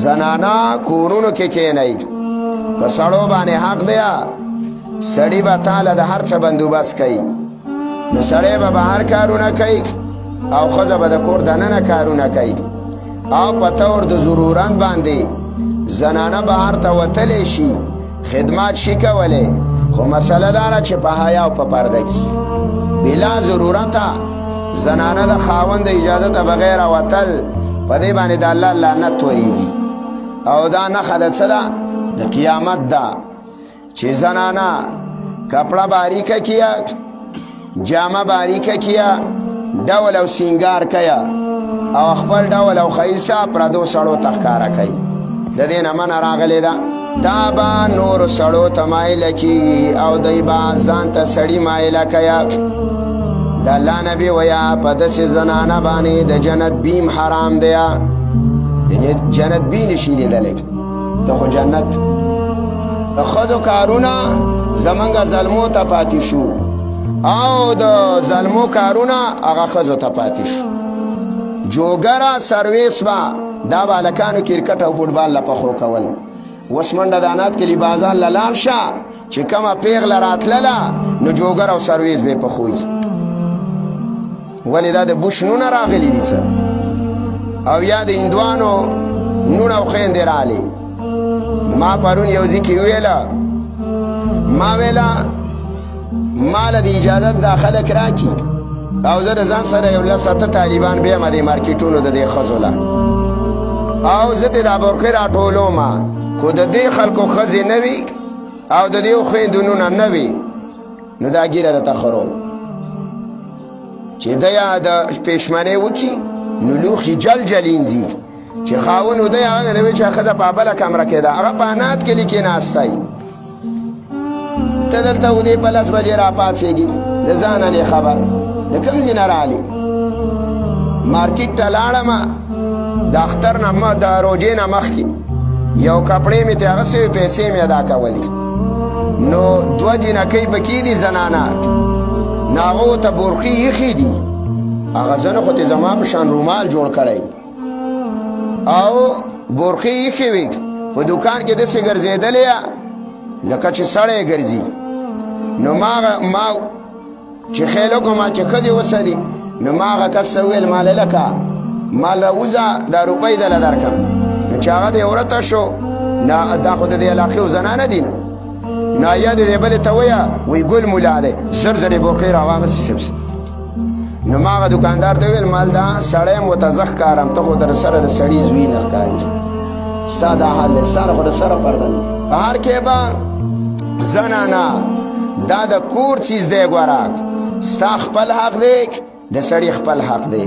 زنانا کورونو کې کېنئ په سړو باندې حق دی سړی به تاله د هر څه بندوبست کوي نو سړی به بهر کارونه کوي او ښځه به د کور دننه کارونه کوي او په طور د ضرورت باندې زنانه بهر ته وتلی شي خدمات شي کولی خو مسله دا ده چې په حیا او په پرده کې بلا ضرورته زنانه د خاوند د اجازته بغیر وتل په دې باندې د الله لعنت وریږي او دا نښه د څه ده د قیامت ده چې زنانه کپڑا باریکه کیا جامه باریکه کیا ډول او سینګار کیا او خپل ډول او ښایسته پردو سړو ته ښکاره کوي د دې نه منع راغلې ده دا به نورو سړو ته مایله کېږي او دوی به ځان ته سړي مایله کوي د الله نبي ویا په داسې زنانه باندې د جنت بیم حرام دی جنت بی نشي لیدلی ته خو جنت د ښځو کارونه زمونږ زلمو ته پاتې شو او د زلمو کارونه هغه ښځو ته پاتې شو جوګره سرویس به دا به هلکانو کرکټ او فوټبال له پخو کول اوس منډه دانات کلي بازار له لاړ شه چې کومه پیغله راتلله نو جوګر او سرویس به پخوي ولې دا د بوش نونه راغلي دي څه او یا د هندوانو نونه او خویندې راغلي ما پرون یو ځای کې وویله ما ویله ما له د اجازت دا خلک راکي او زه د ځان سره یو لس اته طالبان بیمه د مارکیټونو د دې ښځو له او زه دې دا برخې راټولومه خو د دې خلکو ښځې نه وي او د دې خویندو نونه نه وي نو دا ګیره درته خروم چې دی د پېشمنۍ وکړي نو لوښي جل جلینځي چې خاوند و دی هغه نه وي چې ښځه په بله کمره کې ده هغه په انات کلي کې ناستی ته دلته و دې په لس بجې راپاڅېږي د ځانه نه خبر د کوم ځای نه راغلې مارکیټ ته لاړمه د اختر نه د روژې نه مخکې یو کپړې مې ته اغوستې وې پیسې مې ادا کولې نو دوه جینکۍ پکې دي زنانه نو هغو ته برخې ایښې دي هغه زنه خو ته زما په شان رومال جوړ کړی او برخې ایښې وې په دوکان کې داسې ګرځېدلې لکه چې سړی ګرځي نو ما چې خیال وکړم چې ښځې وسدي نو ما هغه کس ته وویل ماله لکه ما راوځه دا روپۍ دله درکړم نو چې هغه دې ورته شو نه دا خو د دې علاقې زنانه دي نه نه یا دې بلې ته ویه وی ګل ملا دی زر زر یې برخې راواغستې شپسې نو ما هغه دوکاندار ته وویل مال دا سړی م ورته زه ښکارم ته خو در سره د سړي زوی نه ښکاري ستا دا حال دی ستا نه خو د سره پرده په هر کې به زنانه دا د کور چیز دی ګوره ستا خپل حق دی د سړي خپل حق دی